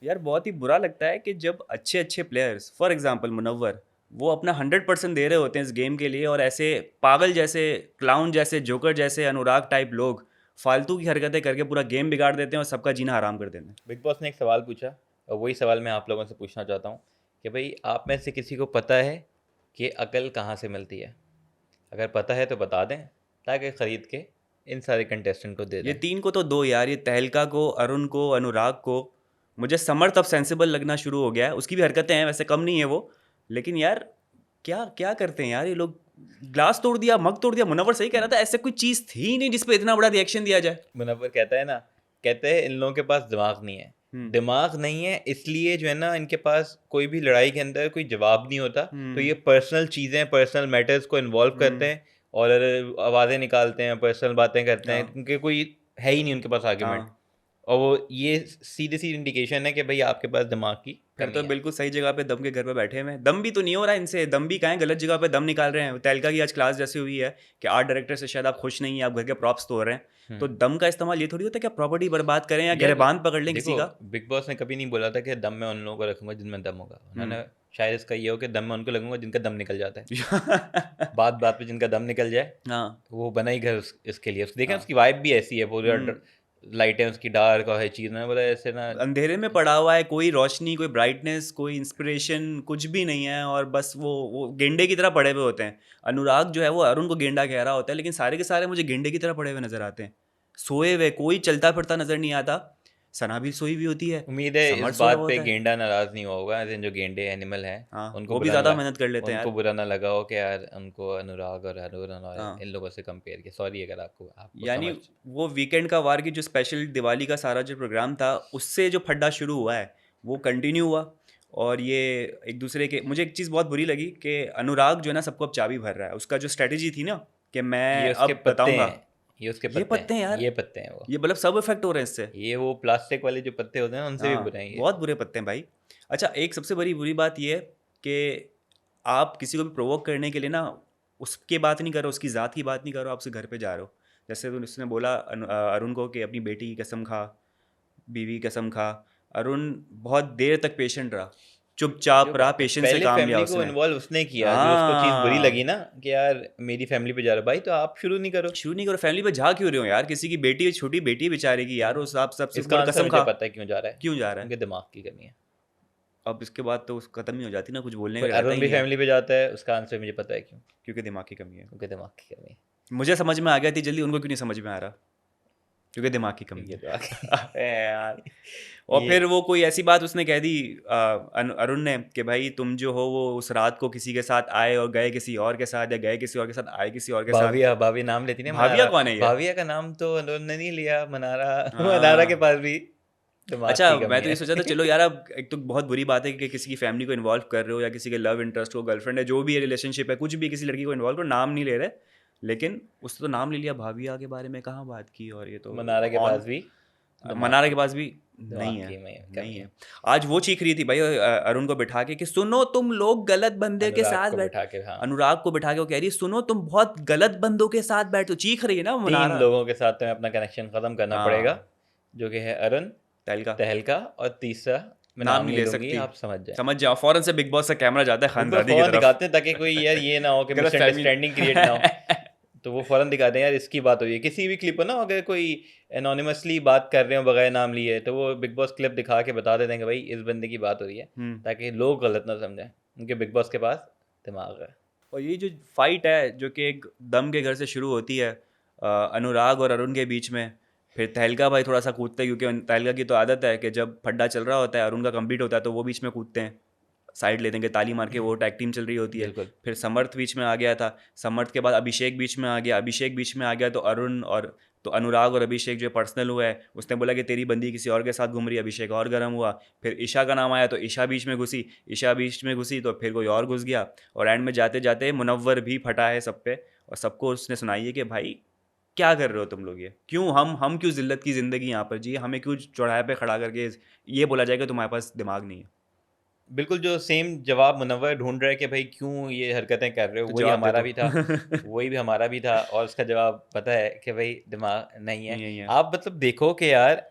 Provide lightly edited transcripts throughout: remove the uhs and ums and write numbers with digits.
यार बहुत ही बुरा लगता है कि जब अच्छे अच्छे प्लेयर्स, फॉर एग्जांपल मुनव्वर, वो अपना 100% दे रहे होते हैं इस गेम के लिए, और ऐसे पागल जैसे, क्लाउन जैसे, जोकर जैसे, अनुराग टाइप लोग फालतू की हरकतें करके पूरा गेम बिगाड़ देते हैं और सबका जीना हराम कर देते हैं। बिग बॉस ने एक सवाल पूछा और वही सवाल मैं आप लोगों से पूछना चाहता हूँ कि भाई आप में से किसी को पता है कि अकल कहाँ से मिलती है? अगर पता है तो बता दें ताकि ख़रीद के इन सारे कंटेस्टेंट को दे ये दें। तीन को तो दो यार, ये तहलका को, अरुण को, अनुराग को। मुझे समर्थ अब सेंसिबल लगना शुरू हो गया है, उसकी भी हरकतें हैं वैसे कम नहीं है वो, लेकिन यार क्या क्या करते हैं यार ये लोग। ग्लास तोड़ दिया, मग तोड़ दिया। मुनव्वर सही कह रहा था, ऐसे कोई चीज़ थी ही नहीं जिसपे इतना बड़ा रिएक्शन दिया जाए। मुनव्वर कहता है ना, कहते हैं इन लोगों के पास दिमाग नहीं है। हम्म। दिमाग नहीं है इसलिए जो है ना, इनके पास कोई भी लड़ाई के अंदर कोई जवाब नहीं होता, तो हम्म। ये पर्सनल चीज़ें, पर्सनल मैटर्स को इन्वॉल्व करते हम्म। हैं और आवाज़ें निकालते हैं, पर्सनल बातें करते हैं, हाँ। क्योंकि कोई है ही नहीं उनके पास आर्गुमेंट। हाँ। और वो ये सीधी सी इंडिकेशन है कि भाई आपके पास दिमाग की फिर कमी तो है। बिल्कुल सही जगह पे दम के घर पे बैठे हुए हैं। दम भी तो नहीं हो रहा है इनसे, दम भी कहाँ है, गलत जगह पे दम निकाल रहे हैं। तहलका की आज क्लास जैसी हुई है कि आर्ट डायरेक्टर से शायद आप खुश नहीं हैं, आप घर के प्रॉप्स तोड़ रहे हैं। तो हम्म। दम का इस्तेमाल ये थोड़ी होता है कि आप प्रॉपर्टी बर्बाद करें या यार गिरबान पकड़ लें देखो, किसी का। बिग बॉस ने कभी नहीं बोला था कि दम में उन लोगों को रखूंगा जिनमें दम होगा। हम्म। उन्होंने शायद इसका ये हो कि दम में उनको लगूंगा जिनका दम निकल जाता है। बात बात पे जिनका दम निकल जाए, हाँ। वो बना ही घर इसके लिए। देखें हाँ। उसकी वाइब भी ऐसी है, पूरा हम्म। लाइटें उसकी डार्क और हर चीज़। मैंने बोला ऐसे ना। अंधेरे में पड़ा हुआ है, कोई रोशनी, कोई ब्राइटनेस, कोई इंस्पिरेशन कुछ भी नहीं है, और बस वो गेंडे की तरह पड़े हुए होते हैं। अनुराग जो है वो अरुण को गेंडा कह रहा होता है, लेकिन सारे के सारे मुझे गेंडे की तरह पड़े हुए नजर आते हैं। सोए हुए, कोई चलता फिरता नजर नहीं आता। सना भी सोई हुई होती है, उम्मीद है इस समर सोया बात हुआ पे होता है। गेंडा नाराज़ नहीं होगा, ऐसे जो गेंडे एनिमल हैं हाँ, उनको वो भी बुरा ना ज़्यादा लग मेहनत कर लेते हैं उनको यार। बुरा ना लगा हो कि यार उनको अनुराग और अरुण और हाँ। इन लोगों से कंपेयर किया। सॉरी अगर आपको यानी समझ। वो वीकेंड का वार की जो स्पेशल दिवाली का सारा जो प्रोग्राम था, उससे जो फड्डा शुरू हुआ है वो कंटिन्यू हुआ। और ये एक दूसरे के, मुझे एक चीज़ बहुत बुरी लगी कि अनुराग जो है ना सबको अब चाबी भर रहा है। उसका जो स्ट्रेटजी थी ना कि ये मैं उसके अब पत्ते बताऊंगा। हैं, ये उसके ये पत्ते पत्ते हैं हैं, यार, ये पत्ते हैं वो। ये मतलब सब इफेक्ट हो रहे हैं इससे। ये वो प्लास्टिक वाले जो पत्ते होते हैं ना, उनसे भी बुरे हाँ, हैं ये। बहुत बुरे पत्ते हैं भाई। अच्छा, एक सबसे बड़ी बुरी बात ये है कि आप किसी को भी प्रोवोक करने के लिए ना, उसकी बात नहीं करो, उसकी ज़ात की बात नहीं करो, आप उसके घर पे जा रहे हो। जैसे तो उसने बोला अरुण को कि अपनी बेटी की कसम खा, बीवी की कसम खा। अरुण बहुत देर तक पेशेंट रहा, जो चुपचाप रहा, बात है, पेशेंस से पहले काम लिया फैमिली को उसने। इन्वॉल्व उसने किया। जो उसको चीज़ बुरी लगी हाँ, ना कि यार मेरी फैमिली पे जा रहा है, भाई तो आप शुरू नहीं करो। शुरू नहीं करो। फैमिली पे जा क्यों रहे हो यार? किसी की बेटी, छोटी बेटी है बेचारे की यार, उस आप सबसे इसका बोले आंसर कसम मुझे खा। पता है क्यों जा रहा है। क्यों जा रहा है? उनके दिमाग की कमी है। अब इसके बाद तो खत्म ही हो जाती ना, कुछ बोलने कोई का रहता अरुण ही भी नहीं है। फैमिली पे जाता है, उसका आंसर मुझे पता है क्यों। क्योंकि दिमाग की कमी है। उनके दिमाग की कमी है। मुझे समझ में आ गया थी जल्दी, उनको क्यों नहीं समझ में आ रहा? क्योंकि दिमाग की कमी क्योंकि है। दिमाग अबे यार। और ये फिर वो कोई ऐसी बात उसने कह दी, अरुण ने, कि भाई तुम जो हो वो उस रात को किसी के साथ आए और गए किसी और के साथ, या गए किसी और के साथ आए किसी और के साथ। भाविया, भाभी नाम लेती ना, भाविया मनारा। कौन है ये? भाविया का नाम तो अरुण ने नहीं लिया, मनारा। मनारा के हाँ। पास भी दिमाग अच्छा, की मैं कमी तो ये है। सोचा था चलो यार, अब एक तो बहुत बुरी बात है कि किसी की फैमिली को इन्वॉल्व कर रहे हो, या किसी के लव इंटरेस्ट को, गर्लफ्रेंड है, जो भी रिलेशनशिप है, कुछ भी, किसी लड़की को इन्वॉल्व करो, नाम नहीं ले रहे। लेकिन उसने तो नाम ले लिया, भाविया के बारे में कहाँ बात की, और ये तो मनारा के ऑन। पास भी दिमाग मनारा के की पास भी नहीं दिमाग है। की में नहीं कमी है। है। आज वो चीख रही थी भाई अरुण को बिठा के कि सुनो तुम लोग गलत बंदे के अनुराग साथ को बैठ। बिठा के, हाँ। अनुराग को बिठा के वो कह रही है सुनो तुम बहुत गलत बंदों के साथ बैठो, चीख रही है ना वो तीन मनारा। लोगों के साथ तुम्हें अपना कनेक्शन खत्म करना पड़ेगा, हाँ। जो कि है अरुण, तहलका। तहलका और तीसरा मैं नाम नाम नहीं नहीं ले लूंगी, सकती। आप समझ जाए। समझ जाओ, फौरन से बिग बॉस का कैमरा जाता है बिग बॉस खानदादी की फौरन तरफ। दिखाते हैं ताकि कोई यार ये ना हो कि गलत फहमी। मिसअंडरस्टैंडिंग क्रिएट ना हो। तो वो फौरन दिखाते हैं यार इसकी बात हुई है। किसी भी क्लिप हो ना, अगर कोई एनोनिमसली बात कर रहे हो बगैर नाम लिए, तो वो बिग बॉस क्लिप दिखा के बता देते हैं कि भाई इस बंदे की बात हो रही है, हम्म। ताकि लोग गलत ना समझें। उनके बिग बॉस के पास दिमाग है। और ये जो फाइट है जो कि एक दम के घर से शुरू होती है, अनुराग और अरुण के बीच में, फिर तहलका भाई थोड़ा सा कूदते हैं, क्योंकि तहलका की तो आदत है कि जब फड्डा चल रहा होता है, अरुण का कंप्लीट होता है, तो वो बीच में कूदते हैं, साइड ले देंगे, ताली मार के, वो टैग टीम चल रही होती है। बिल्कुल। फिर समर्थ बीच में आ गया था, समर्थ के बाद अभिषेक बीच में आ गया, अभिषेक बीच में आ गया तो अरुण और, तो अनुराग और अभिषेक जो पर्सनल हुआ है, उसने बोला कि तेरी बंदी किसी और के साथ घूम रही है, अभिषेक और गर्म हुआ। फिर ईशा का नाम आया तो ईशा बीच में घुसी, ईशा बीच में घुसी तो फिर कोई और घुस गया। और एंड में जाते जाते मुनव्वर भी फटा है सब पे, और सबको उसने सुनाई है कि भाई क्या कर रहे हो तुम लोग, ये क्यों, हम क्यों जिल्लत की ज़िंदगी यहाँ पर जिए, हमें क्यों चौराहे पे खड़ा करके ये बोला जाएगा तुम्हारे पास दिमाग नहीं है। बिल्कुल, जो सेम जवाब मुनव्वर ढूंढ रहा है कि भाई क्यों ये हरकतें कर रहे हो, तो वही जवाब दे हमारा दो। भी था। वही भी हमारा भी था, और उसका जवाब पता है कि भाई दिमाग नहीं है। नहीं है। आप मतलब देखो कि यार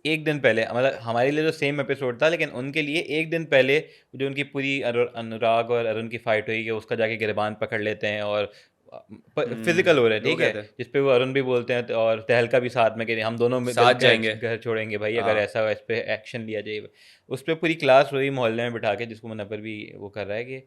एक दिन पहले, मतलब हमारे लिए तो सेम एपिसोड था, लेकिन उनके लिए एक दिन पहले जो उनकी पूरी अनुराग और अरुण की फाइट हुई कि उसका जाके गिरबान पकड़ लेते हैं और फिजिकल हो रहे हैं, वो ठीक है, कहते हैं जिस पे वो अरुण भी बोलते हैं और तहलका भी साथ में कि हम दोनों मिल साथ के जाएंगे। घर छोड़ेंगे भाई, अगर हाँ। ऐसा इस पे एक्शन लिया जाए। उस पर पूरी क्लास हुई मोहल्ले में बिठा के, जिसको मुनव्वर भी वो कर रहा है कि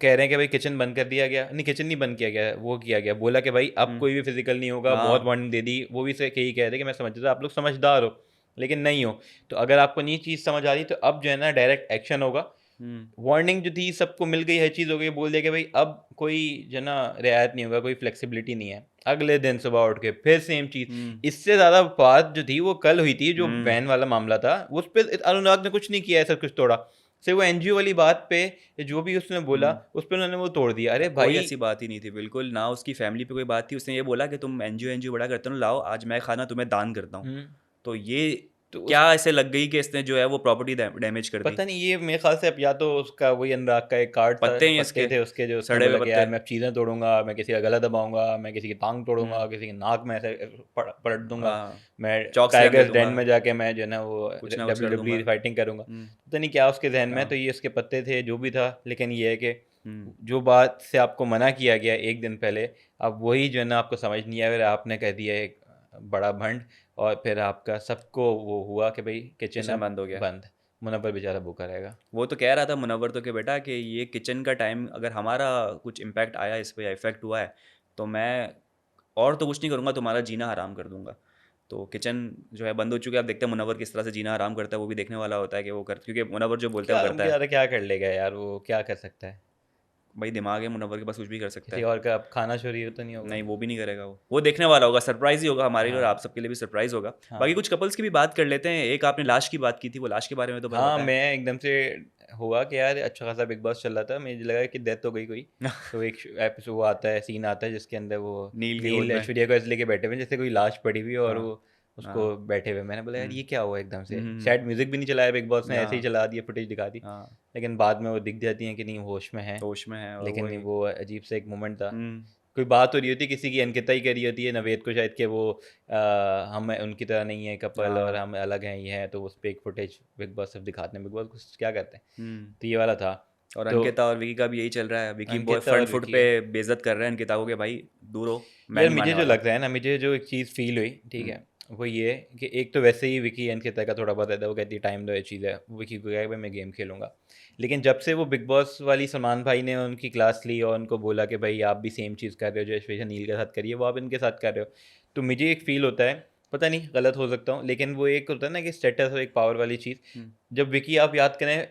कह रहे हैं कि भाई किचन बंद कर दिया गया, नहीं किचन नहीं बंद किया गया, वो किया गया, बोला कि भाई अब हम्म। कोई भी फिजिकल नहीं होगा, बहुत हाँ। वार्निंग दे दी। वो भी से यही कह रहे थे कि मैं समझता था आप लोग समझदार हो, लेकिन नहीं हो, तो अगर आपको नहीं चीज़ समझ आ रही तो अब जो है ना डायरेक्ट एक्शन होगा। हम्म। वार्निंग जो थी सबको मिल गई, हर चीज़ हो गई, बोल दिया कि भाई अब कोई जो है ना रियायत नहीं होगा, कोई फ्लेक्सिबिलिटी नहीं है। अगले दिन सुबह उठ के फिर सेम चीज़। हम्म। इससे ज़्यादा बात जो थी वो कल हुई थी, जो हम्म। वैन वाला मामला था, उस पे अनुराग ने कुछ नहीं किया, ऐसा कुछ तोड़ा। सिर्फ वो एनजीओ वाली बात पे जो भी उसने बोला, हम्म। उस पे उन्होंने वो तोड़ दिया। अरे कोई भाई, ऐसी बात ही नहीं थी बिल्कुल, ना उसकी फैमिली पे कोई बात थी। उसने ये बोला कि तुम एनजीओ एनजीओ बड़ा करते हो ना, लाओ आज मैं खाना तुम्हें दान करता हूँ। हम्म, तो ये तो उस क्या ऐसे लग गई कि इसने जो है वो प्रॉपर्टी डैमेज कर दी। पता नहीं, ये मेरे ख्याल से अब या तो उसका वही अनुराग का एक कार्ड था, पत्ते हैं पत्ते इसके, थे उसके, जो उसने सड़े बोला हुए कि पत्ते। यार मैं अब चीज़ें तोड़ूंगा, मैं किसी का गला दबाऊंगा, मैं किसी की टांग तोड़ूंगा, हम्म। किसी की नाक में ऐसे पलट दूंगा, हाँ। मैं चौक स्लैम दे टाइगर्स दूंगा, den में जाके मैं जो है ना वो कुछ ना कुछ कर दूंगा। WWE फाइटिंग करूंगा। हम्म। पता नहीं क्या उसके जहन में, हाँ। तो ये उसके पत्ते थे जो भी था, लेकिन ये है कि हम्म। जो बात से आपको मना किया गया एक दिन पहले, अब वही जो है ना आपको समझ नहीं आया, फिर आपने कह दिया एक बड़ा भंड, और फिर आपका सबको वो हुआ कि भाई किचन किचन अब बंद हो गया। बंद, मुनव्वर बेचारा भूखा रहेगा। वो तो कह रहा था मुनव्वर तो कि बेटा कि ये किचन का टाइम अगर हमारा कुछ इम्पैक्ट आया इस पे या इफेक्ट हुआ है तो मैं और तो कुछ नहीं करूँगा, तुम्हारा जीना हराम कर दूंगा। तो किचन जो है बंद हो चुकी है। अब देखते हैं मुनव्वर किस तरह से जीना हराम करता है, वो भी देखने वाला होता है कि वो कर, क्योंकि मुनव्वर जो बोलता है क्या वो करता है। बेचारा क्या कर लेगा यार, वो क्या कर सकता है? भाई दिमाग है मुनव्वर के पास, कुछ भी कर सकता किसी है। और का अब खाना चोरी तो नहीं होगा? नहीं वो भी नहीं करेगा, वो देखने वाला होगा, सरप्राइज ही होगा हमारे लिए और हाँ, आप सबके लिए भी सरप्राइज होगा। बाकी हाँ, कुछ कपल्स की भी बात कर लेते हैं। एक आपने लाश की बात की थी, वो लाश के बारे में तो हाँ, बताएं। मैं एकदम से हुआ कि यार अच्छा खासा बिग बॉस चल रहा था, मुझे लगा कि डेथ हो गई कोई। तो एक एपिसोड वो आता है, सीन आता है जिसके अंदर वो नील की गोद नील में। ऐश्वर्या को ऐसे लेके बैठे हुए हैं जैसे कोई लाश पड़ी हुई है, और हाँ। वो हाँ। उसको बैठे हुए। मैंने बोला यार हम्म। ये क्या हुआ एकदम से, हम्म। शायद म्यूजिक भी नहीं चलाया बिग बॉस ने, ऐसे ही हाँ। चला दिया, फुटेज दिखा दी। हाँ। लेकिन बाद में वो दिख जाती हैं कि नहीं होश में है। होश में है और लेकिन वही। वो अजीब सा एक मोमेंट था। हम्म। कोई बात हो रही होती किसी की, अंकिता ही कर रही होती है नवेद को शायद, कि वो हम उनकी तरह नहीं है कपल और हाँ। हम अलग हैं, ये हैं, तो उस पर एक फुटेज बिग बॉस सिर्फ दिखाते हैं, बिग बॉस कुछ क्या करते हैं। हम्म। तो ये वाला था। और तो अंकिता और विकी का भी यही चल रहा है। विकी बहुत अंकिता फ्रंट और फुट विकी पे का, बेइज्जत कर रहे हैं अंकिता को कि भाई दूर हो, मैं यार नहीं मुझे मानने जो वाला। लगता है ना, मुझे जो एक चीज़ फील हुई, ठीक हम्म। है, वो ये कि एक तो वैसे ही विकी अंकिता का थोड़ा बहुत रहता है, वो कहती है टाइम दो, ये चीज़ है, विकी को कहा भाई मैं गेम खेलूंगा। लेकिन जब से वो बिग बॉस वाली सलमान भाई ने उनकी क्लास ली और उनको बोला कि भाई आप भी सेम चीज़ कर रहे हो जो ऐश्वर्या नील के साथ करिए, वो आप इनके साथ कर रहे हो, तो मुझे एक फील होता है, पता नहीं गलत हो सकता हूँ, लेकिन वो एक होता है ना कि स्टेटस और एक पावर वाली चीज़। हम्म। जब विकी आप याद करें,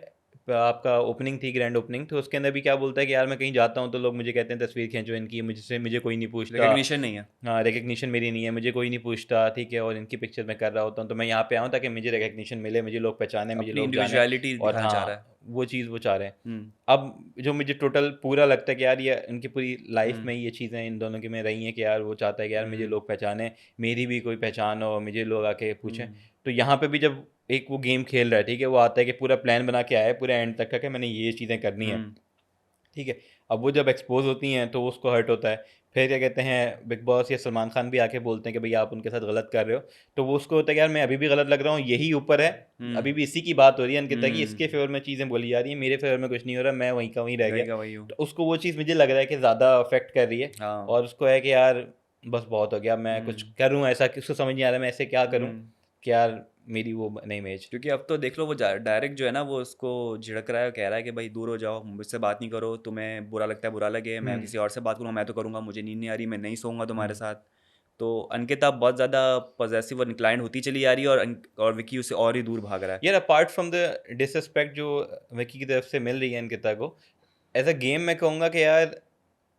आपका ओपनिंग थी, ग्रैंड ओपनिंग, तो उसके अंदर भी क्या बोलता है कि यार मैं कहीं जाता हूँ तो लोग मुझे कहते हैं तस्वीर खींचो इनकी, मुझसे मुझे कोई नहीं पूछता। रिकग्निशन नहीं है। हाँ, रिकग्निशन मेरी नहीं है, मुझे कोई नहीं पूछता, ठीक है, और इनकी पिक्चर मैं कर रहा होता हूँ, तो मैं यहाँ पे आऊँ ताकि मुझे रिकग्निशन मिले, मुझे लोग पहचाने, मुझे अपनी लोग जाने। इंडिविजुअलिटी और दिखाना चाह रहा हाँ, है। वो चीज़ वो चाह रहे हैं। हम्म। अब जो मुझे टोटल पूरा लगता है कि यार ये इनकी पूरी लाइफ हम्म। में ये चीज़ें इन दोनों की में रही हैं कि यार वो चाहता है कि यार मुझे हम्म। लोग पहचाने, मेरी भी कोई पहचान हो, मुझे लोग आके पूछें। हम्म। तो यहाँ पे भी जब एक वो गेम खेल रहा है, ठीक है, वो आता है कि पूरा प्लान बना के आया है पूरा एंड तक का कि मैंने ये चीज़ें करनी है, हम्म। ठीक है। अब वो जब एक्सपोज होती हैं तो उसको हर्ट होता है। फिर क्या कहते हैं, बिग बॉस या सलमान खान भी आके बोलते हैं कि भई आप उनके साथ गलत कर रहे हो। तो वो उसको होता है कि यार मैं अभी भी गलत लग रहा हूँ, यही ऊपर है, हम्म। अभी भी इसी की बात हो रही है अंकिता की, हम्म। इसके फेवर में चीज़ें बोली जा रही हैं, मेरे फेवर में कुछ नहीं हो रहा, मैं वहीं का वहीं रह गया। रहेगा वही हूँ। तो उसको वो चीज़ मुझे लग रहा है कि ज़्यादा अफेक्ट कर रही है, हाँ। और उसको है कि यार बस बहुत हो गया, मैं कुछ हम्म। करूँ ऐसा कि उसको समझ नहीं आ रहा मैं ऐसे क्या करूँ हम्म। कि यार मेरी वो बने इमेज। क्योंकि अब तो देख लो वो डायरेक्ट जो है ना वो उसको झिड़क रहा है, कह रहा है कि भाई दूर हो जाओ, मुझसे बात नहीं करो, तुम्हें बुरा लगता है बुरा लगे, मैं हुँ, किसी और से बात करूँगा, मैं तो करूँगा, मुझे नींद नहीं आ रही, मैं नहीं सोऊंगा तुम्हारे हुँ। साथ। तो अंकिता बहुत ज़्यादा पॉजेसिव और इंक्लाइंड होती चली आ रही है, और विकी उसे और ही दूर भाग रहा है। यार अपार्ट फ्रॉम द डिसरिस्पेक्ट जो विकी की तरफ से मिल रही है अंकिता को, एज़ अ गेम मैं कहूँगा कि यार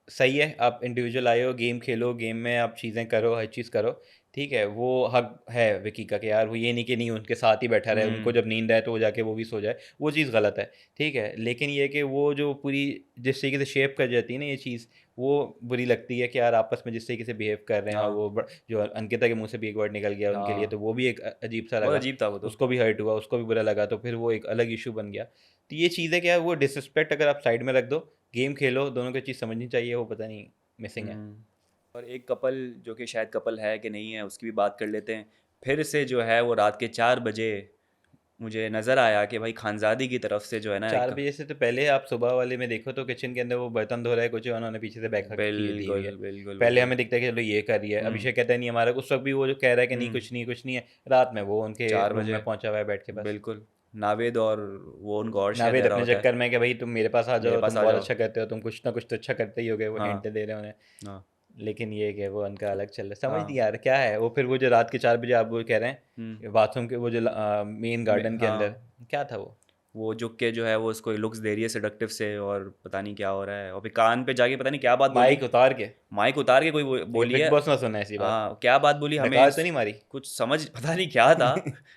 सही है, आप इंडिविजुअल आए हो, गेम खेलो, गेम में आप चीज़ें करो, हर चीज़ करो, ठीक है। वो हक है विकी का कि यार वो ये नहीं कि नहीं उनके साथ ही बैठा रहे, उनको हम्म। जब नींद आए तो वो जाके वो भी सो जाए, वो चीज़ गलत है, ठीक है। लेकिन ये है कि वो जो पूरी जिस तरीके से शेप कर जाती है ना ये चीज़, वो बुरी लगती है कि यार आपस में जिस तरीके से बिहेव कर रहे हैं, और हाँ। वो जो अंकिता के मुँह से भी एक वर्ड निकल गया उनके लिए, हाँ। तो वो भी एक अजीब-सा बहुत लगा। अजीब था वो तो। उसको भी हर्ट हुआ, उसको भी बुरा लगा, तो फिर वो एक अलग इश्यू बन गया। तो ये चीज़ है कि यार वो डिसरिस्पेक्ट अगर आप साइड में रख दो, गेम खेलो, दोनों को चीज़ समझनी चाहिए, वो पता नहीं मिसिंग है। और एक कपल जो कि शायद कपल है कि नहीं है उसकी भी बात कर लेते हैं। फिर से जो है वो रात के 4 बजे मुझे नज़र आया कि भाई खानज़ादी की तरफ से जो है ना 4 एक बजे से तो पहले आप सुबह वाले में देखो तो किचन के अंदर वो बर्तन धो रहा है कुछ, उन्होंने पीछे से बैग दी हुई है। बिल्कुल बिल्कुल पहले बिल्कुल। हमें दिखता है कि चलो ये कर रही है, हम्म अभिषेक कहता है नहीं हमारा, उस वक्त भी वो जो कह रहा है कि नहीं हम्म कुछ नहीं कुछ नहीं है, रात में वो उनके 4 रूम बजे में पहुंचा हुआ है बैठ के बस। बिल्कुल। नावेद और वो उनको और शेयर नावेद दे रहा अपने होता है, चक्कर में कि भाई तुम मेरे पास आ मेरे जाओ, पास तुम आ बहुत जाओ। अच्छा करते हो, तुम कुछ ना कुछ तो अच्छा करते ही हो गए, वो हाँ हिंट दे रहे हैं उन्हें। हाँ लेकिन ये कि वो उनका अलग चल रहा है, समझ नहीं हाँ। यार क्या है वो। फिर वो जो रात के 4 बजे आप वो कह रहे हम्म हैं बाथरूम के वो जो मेन गार्डन के अंदर, हाँ, क्या था वो झुक के जो है वो उसको लुक्स दे रही है सेडक्टिव से, और पता नहीं क्या हो रहा है, और फिर कान पे जाके पता नहीं क्या बात बोली, माइक उतार के? माइक उतार के कोई ये बोली बिग है। बॉस ना सुना ऐसी बात, हाँ, क्या बात बोली हमें डकार तो नहीं मारी? कुछ समझ पता नहीं क्या था।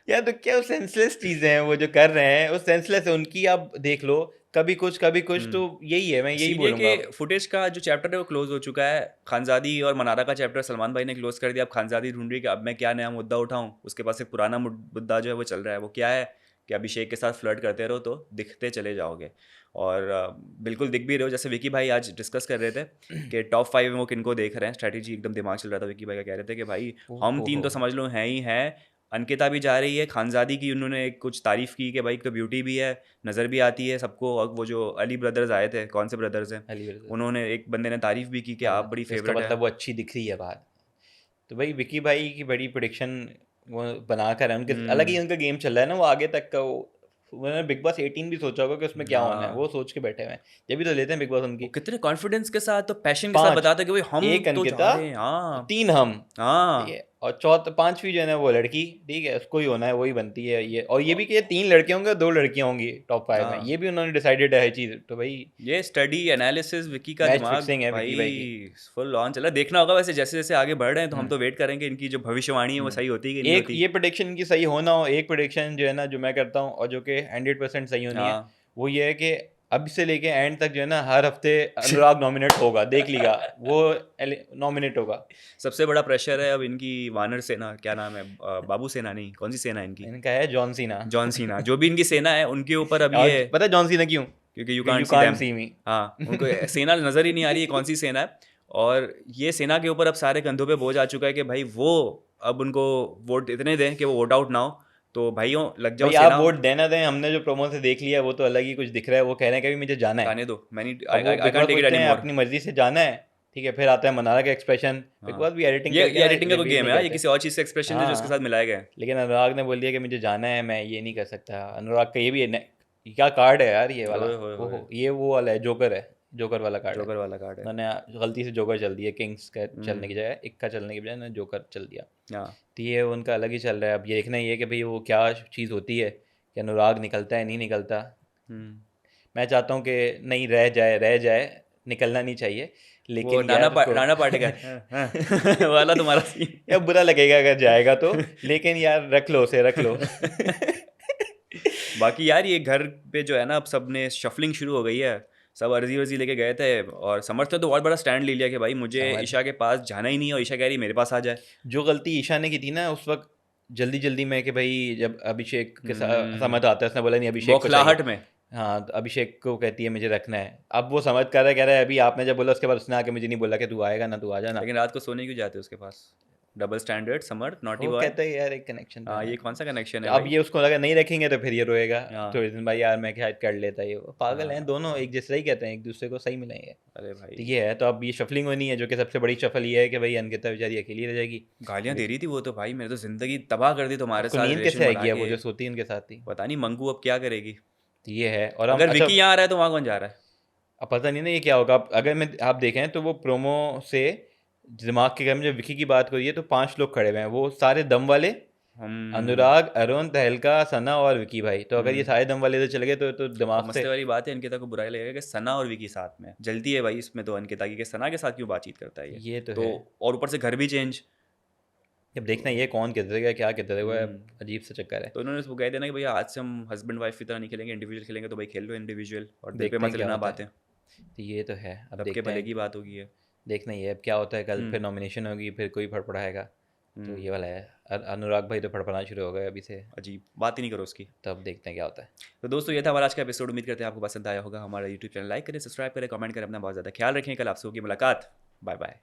यार तो क्या सेंसलेस चीजें हैं वो जो कर रहे हैं, वो सेंसलेस है। उनकी आप देख लो, कभी कुछ तो यही है, मैं यही सीरिया के बोलूंगा। फुटेज का जो चैप्टर है वो क्लोज हो चुका है। खानजादी और मनारा का चैप्टर सलमान भाई ने क्लोज कर दिया। अब खानजादी ढूंढ रही है कि अब मैं क्या नया मुद्दा उठाऊं। उसके पास एक पुराना मुद्दा जो है वो चल रहा है, वो क्या है कि अभिषेक के साथ फ्लर्ट करते रहो तो दिखते चले जाओगे। और बिल्कुल दिख भी रहे हो। जैसे विकी भाई आज डिस्कस कर रहे थे कि टॉप 5 में वो किनको देख रहे हैं, स्ट्रैटेजी एकदम दिमाग चल रहा था विकी भाई का। कह रहे थे कि भाई हम ओहो तीन हो तो समझ लो हैं ही हैं, अंकिता भी जा रही है, खानजादी की उन्होंने कुछ तारीफ की कि भाई तो ब्यूटी भी है, नज़र भी आती है सबको। और वो जो अली ब्रदर्स आए थे, कौन से ब्रदर्स हैं, अली ब्रदर। उन्होंने एक बंदे ने तारीफ भी की कि आप बड़ी तो इसका फेवरेट है। मतलब वो अच्छी दिख रही है बाहर। तो भाई विकी भाई की बड़ी प्रोडिक्शन वो बना कर है, उनके अलग ही हम्म उनका गेम चल रहा है ना, वो आगे तक का वो। उन्होंने बिग बॉस 18 भी सोचा होगा कि उसमें क्या होना है, हाँ, वो सोच के बैठे हुए हैं। जब भी तो लेते हैं बिग बॉस वो उनकी। कितने कॉन्फिडेंस के साथ तो पैशन के साथ 5, बताते हैं कि भाई हम एक तो जा अंकिता, रहे हैं। हाँ 3 हम, ठीक हाँ है, और चौथ 5वीं जो है ना वो लड़की, ठीक है, उसको ही होना है, वही बनती है ये। और ये भी कि ये 3 लड़के होंगे और 2 लड़कियां होंगी टॉप 5 में, हाँ। ये भी उन्होंने डिसाइडेड है चीज़। तो भाई ये स्टडी एनालिसिस विकी का मैच दिमाग फिक्सिंग है भाई विकी भाई की। फुल ऑन चला। देखना होगा वैसे जैसे जैसे आगे बढ़ रहे हैं, तो हम हम्म तो वेट करेंगे इनकी जो भविष्यवाणी है वो सही होती है कि नहीं एक होती। ये प्रोडिक्शन इनकी सही होना हो, एक प्रोडिक्शन जो है ना जो मैं करता हूँ और जो कि 100% सही होनी है, हाँ। वो ये है कि अब से लेके एंड तक जो है ना हर हफ्ते अनुराग नॉमिनेट होगा, देख लीगा वो नॉमिनेट होगा। सबसे बड़ा प्रेशर है अब इनकी वानर सेना, क्या नाम है, बाबू सेना नहीं, कौन सी सेना है इनकी, इनका है जॉन सीना। जॉन सीना, जो भी इनकी सेना है उनके ऊपर अब और ये, पता है जॉन सीना क्यों? क्योंकि यू कि can't you see can't them. See me. हाँ, उनको सेना नज़र ही नहीं आ रही है कौन सी सेना है। और ये सेना के ऊपर अब सारे कंधों पे बोझ आ चुका है कि भाई वो अब उनको वोट इतने दें कि वो वोट आउट ना हो। तो भाइयों लग जाओ भाई आप सेना। वोट देना दें, हमने जो प्रोमो से देख लिया वो तो अलग ही कुछ दिख रहा है। वो कह रहे हैं कि अभी मुझे जाना है। जाने दो, मैंने अब वो I big can't boss take it पूछते एनी हैं मोर। अपनी मर्जी से जाना है, ठीक है, फिर आता है मनारा का एक्सप्रेशन। बिग हाँ, बॉस भी एडिटिंग ये करके ये ना एडिटिंग का कोई रिपीट गेम नहीं है, ये करते। किसी और चीज़ से एक्सप्रेशन है जो उसके हाँ, साथ मिलाए गए हैं। लेकिन अनुराग ने बोल दिया कि मुझे जाना है, मैं ये नहीं कर सकता। अनुराग का ये भी है क्या कार्ड है यार ये वाला। ओए होए होए, ओहो, ये वो वाला है, जोकर है, जोकर वाला कार्ड है। जोकर वाला कार्ड है। उन्होंने गलती से जोकर चल दिया, किंग्स का चलने की हम्म जगह, इक्का चलने की बजाय उन्होंने जोकर चल दिया। हाँ तो ये उनका अलग ही चल रहा है। अब ये देखना ही है कि भाई वो क्या चीज़ होती है, कि अनुराग निकलता है नहीं निकलता। हम्म। मैं चाहता हूँ कि नहीं, रह जाए, निकलना नहीं चाहिए। वो लेकिन यार उसको नाना पाटेकर वाला तुम्हारा सीन। यार बुरा लगेगा अगर जाएगा तो, लेकिन यार रख लो उसे, रख लो। बाकी यार ये घर पे जो है ना अब सबने शफलिंग शुरू हो गई है। सब अर्जी वर्जी लेके गए थे, और समर्थ ने तो बहुत बड़ा स्टैंड ले लिया कि भाई मुझे समझ, ईशा के पास जाना ही नहीं है, और ईशा कह रही है मेरे पास आ जाए। जो गलती ईशा ने की थी ना उस वक्त, जल्दी जल्दी में, कि भाई जब अभिषेक के साथ हम्म, समझ आता है, उसने बोला नहीं अभिषेक को चाहिए। बौखलाहट में। हाँ, तो अभिषेक को कहती है मुझे रखना है। अब वो समझ कर रहा है, कह रहा है अभी आपने जब बोला उसके बाद उसने आके मुझे नहीं बोला कि तू आएगा ना, तू आ जाना। लेकिन रात को सोने क्यों जाते हो उसके पास? डबल स्टैंडर्ड समर्थ, नॉटी वो बॉय। कहता है यार एक कनेक्शन था हाँ, ना। ये कौन सा कनेक्शन तो है अब भाई? ये उसको लगा नहीं रखेंगे तो फिर ये रोएगा हाँ थोड़े दिन बाद, यार मैं शायद कर लेता। ये वो पागल हैं दोनों, हाँ। एक जैसे ही कहते हैं, एक दूसरे को सही मिलेंगे। अरे तो भाई, ये है, तो अब ये शफलिंग होनी है, जो कि सबसे बड़ी शफल ये है कि भाई अंकिता बेचारी अकेली रह जाएगी। गालियां अभी दे रही थी वो तो, भाई मैंने तो जिंदगी तबाह कर दी तुम्हारे उसको साथ नींद कैसे रिलेशन बना आएगी अब, वो के। जो सोती है उनके साथ ही। पता नहीं मंकू अब क्या करेगी। तो ये है। और हम अगर अच्छा, विकी यहाँ आ रहा है तो वहाँ कौन जा रहा है? अब पता नहीं ना ये क्या होगा। अब अगर मैं आप देखें तो वो प्रोमो से दिमाग के घर में जब विकी की बात करी है तो 5 लोग खड़े हुए हैं, वो सारे दम वाले। हम अनुराग, अरुण, तहलका, सना और विकी भाई। तो अगर ये सारे दम वाले इधर चले गए तो और दिमाग से मसले वाली बात है, अंकिता को बुरा लगेगा कि सना और विकी साथ में है। जलती है भाई इसमें तो अंकिता की कि सना के साथ क्यों बातचीत करता है ये तो तो। है। और ऊपर से घर भी चेंज। अब देखना ये कौन किधरेगा क्या किधरेगा, हम्म, अजीब सा चक्कर है। तो उन्होंने उसको कह दिया ना कि भैया आज से हम हस्बैंड वाइफ की तरह नहीं खेलेंगे, इंडिविजुअल खेलेंगे। तो भाई खेल लो इंडिविजुअल, और दिल पे देखते हैं मत क्या लेना होता है। बातें। तो ये तो है, अब सबके देखते भले हैं। की बात होगी ये। देखना ही है अब क्या होता है। कल फिर हम्म नॉमिनेशन होगी, फिर कोई फड़फड़ाएगा। तो ये हम्म, वाला है। अनुराग भाई तो फड़फड़ाना शुरू हो गए अभी से। अजीब बात ही नहीं करो उसकी। तो अब देखते हैं क्या होता है। तो दोस्तों ये था हमारा आज का एपिसोड। उम्मीद करते हैं आपको पसंद आया होगा। हमारा यूट्यूब चैनल लाइक करें, सब्सक्राइब करें, कमेंट करें। अपना बहुत ज़्यादा ख्याल रखें। कल आपसे होगी मुलाकात। Bye bye.